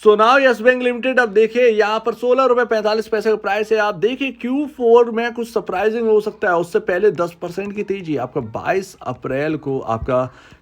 So now yes bank limited, अब देखिए यहाँ पर 16 रुपये 45 पैसे का प्राइस है। आप देखिए Q4 में कुछ सरप्राइजिंग हो सकता है। उससे पहले 10% की तेजी। आपका 22 अप्रैल को आपका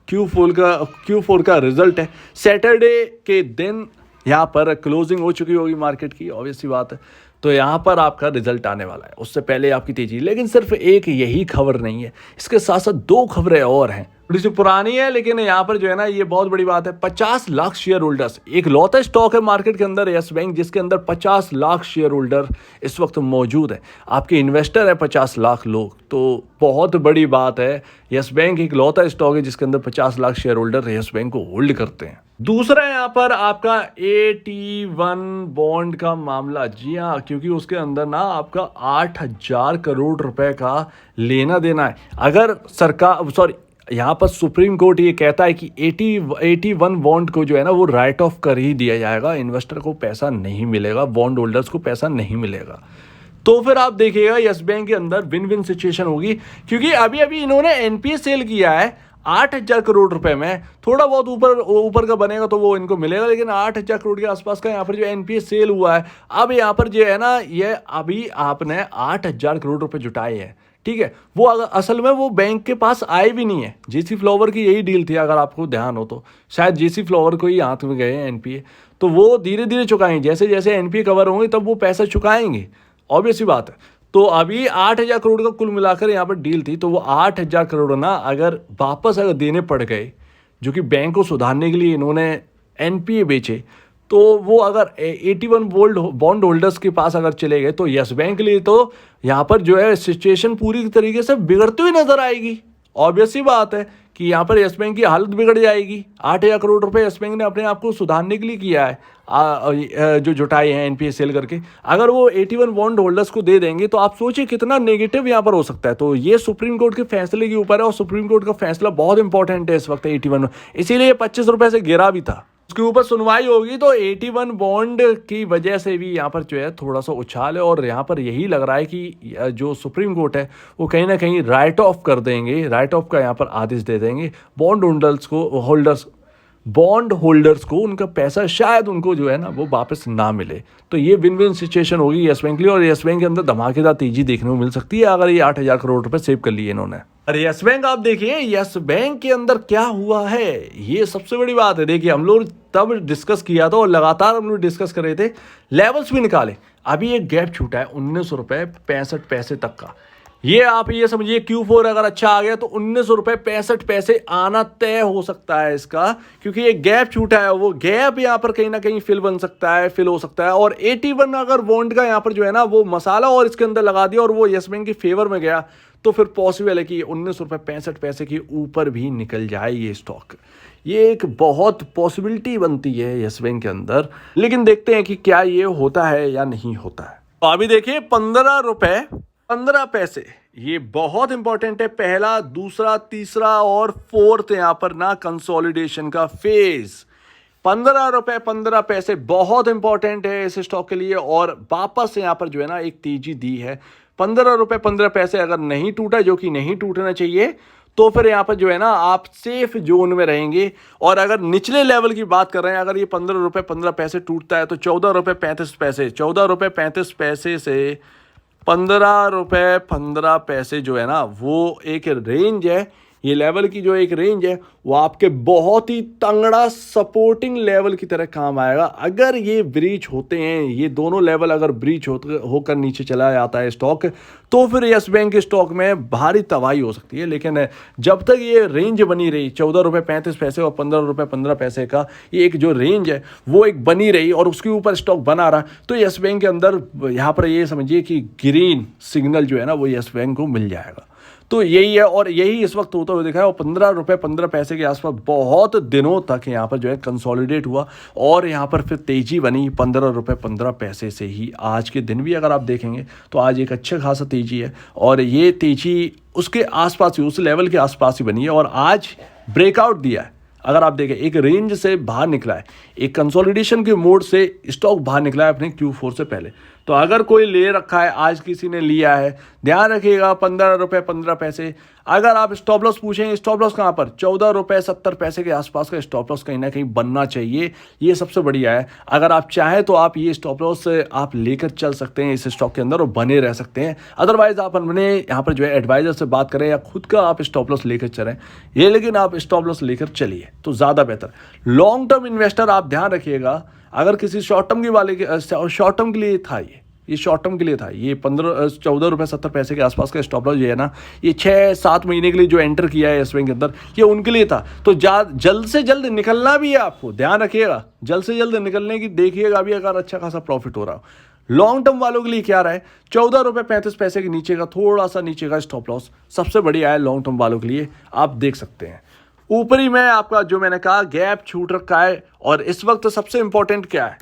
Q4 का रिजल्ट है। सैटरडे के दिन यहाँ पर क्लोजिंग हो चुकी होगी मार्केट की, ऑब्वियस सी बात है। तो यहाँ पर आपका रिजल्ट आने वाला है, उससे पहले आपकी तेजी। लेकिन सिर्फ एक यही खबर नहीं है, इसके साथ साथ दो खबरें और हैं, थोड़ी सी पुरानी है लेकिन यहाँ पर जो है ना ये बहुत बड़ी बात है। 50 लाख शेयर होल्डर्स, एक लौता स्टॉक है मार्केट के अंदर यस बैंक जिसके अंदर 50 लाख शेयर होल्डर इस वक्त मौजूद है। आपके इन्वेस्टर है 50 लाख लोग, तो बहुत बड़ी बात है। यस बैंक एक लौता स्टॉक है जिसके अंदर 50 lakh share holder yes bank को होल्ड करते हैं। दूसरा यहाँ पर आपका AT1 बॉन्ड का मामला। जी हाँ, क्योंकि उसके अंदर ना आपका 8,000 करोड़ रुपए का लेना देना है। अगर सरकार यहाँ पर सुप्रीम कोर्ट ये कहता है कि 81 बॉन्ड को जो है ना वो राइट ऑफ कर ही दिया जाएगा, इन्वेस्टर को पैसा नहीं मिलेगा, बॉन्ड होल्डर्स को पैसा नहीं मिलेगा, तो फिर आप देखिएगा यस बैंक के अंदर विन विन सिचुएशन होगी। क्योंकि अभी अभी इन्होंने एनपीए सेल किया है 8,000 करोड़ रुपए में। थोड़ा बहुत ऊपर का बनेगा तो वो इनको मिलेगा, लेकिन 8,000 करोड़ के आसपास का यहाँ पर जो एनपीए सेल हुआ है। अब यहाँ पर जो है ना ये अभी आपने 8,000 करोड़ रुपए जुटाए हैं, ठीक है। वो असल में वो बैंक के पास आए भी नहीं है। जेसी फ्लावर की यही डील थी, अगर आपको ध्यान हो तो शायद जेसी फ्लावर को ही हाथ में गए हैं एनपीए, तो वो धीरे धीरे चुकाएंगे। जैसे जैसे एनपीए कवर होंगे तब वो पैसा चुकाएंगे, ऑब्वियस सी बात है। तो अभी 8,000 करोड़ का कुल मिलाकर यहाँ पर डील थी, तो वो 8,000 करोड़ ना अगर वापस देने पड़ गए, जो कि बैंक को सुधारने के लिए इन्होंने एनपीए बेचे, तो वो अगर 81 बॉन्ड होल्डर्स के पास अगर चले गए तो यस बैंक के लिए तो यहाँ पर जो है सिचुएशन पूरी तरीके से बिगड़ती हुई नजर आएगी। ऑब्वियस सी बात है कि यहाँ पर यस बैंक की हालत बिगड़ जाएगी। 8,000 करोड़ रुपए यस बैंक ने अपने आप को सुधारने के लिए किया है, जो जुटाए हैं एनपीए सेल करके। अगर वो 81 बॉन्ड होल्डर्स को दे देंगे तो आप सोचिए कितना नेगेटिव यहाँ पर हो सकता है। तो ये सुप्रीम कोर्ट के फैसले के ऊपर है, और सुप्रीम कोर्ट का फैसला बहुत इंपॉर्टेंट है इस वक्त 81 में, इसीलिए 25 रुपए से गिरा भी था। उसके ऊपर सुनवाई होगी, तो 81 बॉन्ड की वजह से भी यहाँ पर जो है थोड़ा सा उछाल है। और यहाँ पर यही लग रहा है कि जो सुप्रीम कोर्ट है वो कहीं ना कहीं राइट ऑफ कर देंगे, राइट ऑफ का यहाँ पर आदेश दे देंगे बॉन्ड होल्डर्स को उनका पैसा शायद उनको जो है ना वो वापस ना मिले। तो ये विन विन सिचुएशन होगी यस बैंक के लिए, और यस बैंक के अंदर धमाकेदार तेजी देखने को मिल सकती है अगर ये 8,000 करोड़ रुपए सेव कर लिए इन्होंने। अरे यस बैंक आप देखिए, यस बैंक के अंदर क्या हुआ है, ये सबसे बड़ी बात है। देखिए हम लोग तब डिस्कस किया था और लगातार हम लोग डिस्कस कर रहे थे, लेवल्स भी निकाले। अभी एक गैप छूटा है 19 रुपए 65 पैसे तक का। ये आप ये समझिए Q4 अगर अच्छा आ गया तो 19 रुपए 65 पैसे आना तय हो सकता है इसका, क्योंकि ये गैप छूटा है। वो गैप यहाँ पर कहीं ना कहीं फिल हो सकता है। और 81 अगर बॉन्ड का यहाँ पर जो है ना वो मसाला और इसके अंदर लगा दिया और वो यस बैंक के फेवर में गया, तो फिर पॉसिबल है कि 19 रुपए 65 पैसे के ऊपर भी निकल जाए ये स्टॉक। ये एक बहुत पॉसिबिलिटी बनती है यस बैंक के अंदर, लेकिन देखते हैं कि क्या ये होता है या नहीं होता है। तो अभी देखिए 15 रुपए 15 पैसे, ये बहुत इंपॉर्टेंट है। पहला, दूसरा, तीसरा और फोर्थ यहाँ पर ना कंसोलिडेशन का फेज। 15 रुपए 15 पैसे बहुत इंपॉर्टेंट है इस स्टॉक के लिए, और वापस यहाँ पर जो है ना एक तेजी दी है। 15 रुपए 15 पैसे अगर नहीं टूटा, जो कि नहीं टूटना चाहिए, तो फिर यहाँ पर जो है ना आप सेफ जोन में रहेंगे। और अगर निचले लेवल की बात कर रहे हैं, अगर ये 15 रुपए 15 पैसे टूटता है तो 14 रुपए 35 पैसे, 14 रुपए 35 पैसे से 15 रुपए 15 पैसे जो है ना वो एक रेंज है। ये लेवल की जो एक रेंज है वो आपके बहुत ही तंगड़ा सपोर्टिंग लेवल की तरह काम आएगा। अगर ये ब्रीच होते हैं, ये दोनों लेवल अगर ब्रीच होकर नीचे चला जाता है स्टॉक, तो फिर यस बैंक के स्टॉक में भारी तबाही हो सकती है। लेकिन जब तक ये रेंज बनी रही 14 रुपए 35 पैसे और 15 रुपए 15 पैसे का, ये एक जो रेंज है वो एक बनी रही और उसके ऊपर स्टॉक बना रहा, तो यस बैंक के अंदर यहाँ पर ये समझिए कि ग्रीन सिग्नल जो है ना वो यस बैंक को मिल जाएगा। तो यही है, और यही इस वक्त होता हुआ दिखा है। और 15 रुपए 15 पैसे के आसपास बहुत दिनों तक यहाँ पर जो है कंसोलिडेट हुआ, और यहाँ पर फिर तेजी बनी 15 रुपए 15 पैसे से ही। आज के दिन भी अगर आप देखेंगे तो आज एक अच्छा खासा तेजी है, और ये तेजी उसके आसपास ही, उस लेवल के आसपास ही बनी है, और आज ब्रेकआउट दिया है। अगर आप देखें एक रेंज से बाहर निकला है, एक कंसोलिडेशन के मोड से स्टॉक बाहर निकला है अपने Q4 से पहले। तो अगर कोई ले रखा है, आज किसी ने लिया है, ध्यान रखिएगा 15 रुपए 15 पैसे अगर आप स्टॉप लॉस पूछेंगे, स्टॉप लॉस कहाँ पर 14 रुपये 70 पैसे के आसपास का स्टॉप लॉस कहीं ना कहीं बनना चाहिए, ये सबसे बढ़िया है। अगर आप चाहें तो आप ये स्टॉप लॉस आप लेकर चल सकते हैं इस स्टॉक के अंदर और बने रह सकते हैं। अदरवाइज आप अपने यहाँ पर जो है एडवाइजर से बात करें या खुद का आप स्टॉप लॉस लेकर चलें, ये लेकिन आप स्टॉप लॉस लेकर चलिए तो ज़्यादा बेहतर। लॉन्ग टर्म इन्वेस्टर आप ध्यान रखिएगा, अगर किसी शॉर्ट टर्म शॉर्ट टर्म के लिए था, ये शॉर्ट टर्म के लिए था, ये 14 रुपये 70 पैसे के आसपास का स्टॉप लॉस जो है ना, ये 6-7 महीने के लिए जो एंटर किया है येस बैंक के अंदर, ये उनके लिए था। तो जल्द से जल्द निकलना भी है आपको, ध्यान रखिएगा, जल्द से जल्द निकलने की देखिएगा भी, अगर अच्छा खासा प्रॉफिट हो रहा हो। लॉन्ग टर्म वालों के लिए क्या रहा है, 14 रुपये 35 पैसे के नीचे का, थोड़ा सा नीचे का स्टॉप लॉस सबसे बढ़िया है लॉन्ग टर्म वालों के लिए, आप देख सकते हैं। ऊपरी में आपका जो मैंने कहा गैप छूट रखा है, और इस वक्त सबसे इंपॉर्टेंट क्या है,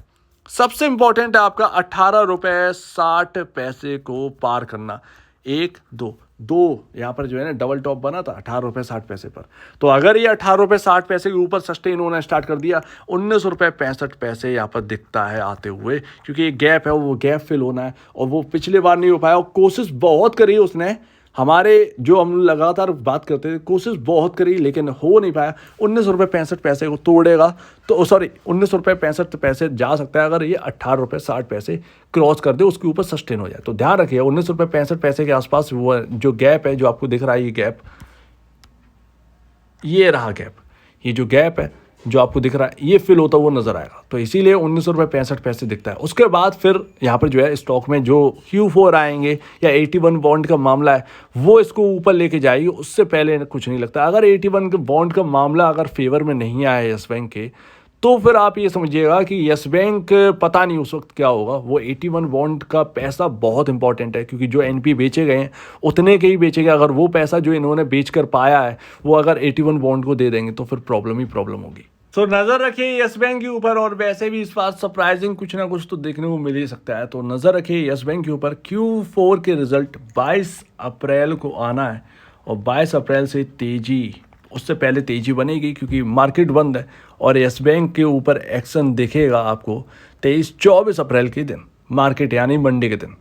सबसे इंपॉर्टेंट है आपका 18 रुपये 60 पैसे को पार करना। 1-2 यहाँ पर जो है ना डबल टॉप बना था 18 रुपये 60 पैसे पर, तो अगर ये 18 रुपये 60 पैसे के ऊपर सस्टेन होना स्टार्ट कर दिया, 19 रुपये 65 पैसे यहाँ पर दिखता है आते हुए, क्योंकि ये गैप है, वो गैप फिल होना है, और वो पिछले बार नहीं हो पाया, और कोशिश बहुत करी उसने, हमारे जो हम लगातार बात करते थे, कोशिश बहुत करी लेकिन हो नहीं पाया। 19 रुपये 65 पैसे को तोड़ेगा तो 19 रुपये 65 पैसे जा सकता है, अगर ये 18 रुपये 60 पैसे क्रॉस कर दे, उसके ऊपर सस्टेन हो जाए। तो ध्यान रखिए 19 रुपये 65 पैसे के आसपास वो जो गैप है, जो आपको दिख रहा है, ये गैप, ये रहा गैप, ये जो गैप है जो आपको दिख रहा है, ये फिल होता हुआ नजर आएगा, तो इसीलिए 19 रुपये 65 पैसे दिखता है। उसके बाद फिर यहाँ पर जो है स्टॉक में जो Q4 आएंगे या 81 बॉन्ड का मामला है, वो इसको ऊपर लेके जाएगी, उससे पहले कुछ नहीं लगता। अगर 81 के बॉन्ड का मामला अगर फेवर में नहीं आया येस बैंक के, तो फिर आप ये समझिएगा कि येस बैंक पता नहीं उस वक्त क्या होगा। वो 81 बॉन्ड का पैसा बहुत इंपॉर्टेंट है, क्योंकि जो NP बेचे गए हैं उतने के ही बेचेंगे। अगर वो पैसा जो इन्होंने बेच कर पाया है वो अगर 81 बॉन्ड को दे देंगे तो फिर प्रॉब्लम ही प्रॉब्लम होगी। तो नज़र रखिए येस बैंक के ऊपर, और वैसे भी इस बार सरप्राइजिंग कुछ ना कुछ तो देखने को मिल ही सकता है। तो नज़र रखिए येस बैंक के ऊपर। Q4 के रिजल्ट 22 अप्रैल को आना है, और 22 अप्रैल से तेज़ी, उससे पहले तेज़ी बनेगी क्योंकि मार्केट बंद है, और येस बैंक के ऊपर एक्शन दिखेगा आपको 23-24 अप्रैल के दिन, मार्केट यानी मंडे के दिन।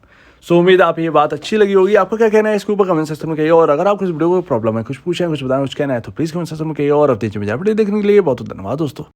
सो उम्मीद आप ये बात अच्छी लगी होगी। आपको क्या कहना है इसके ऊपर कमेंट सेक्शन में कहिए, और अगर आपको इस वीडियो को प्रॉब्लम है, कुछ पूछें, कुछ बताएं, कुछ कहना है, तो प्लीज़ कमेंट सेक्शन में कहिए। और अब वीडियो देखने के लिए बहुत धन्यवाद दोस्तों।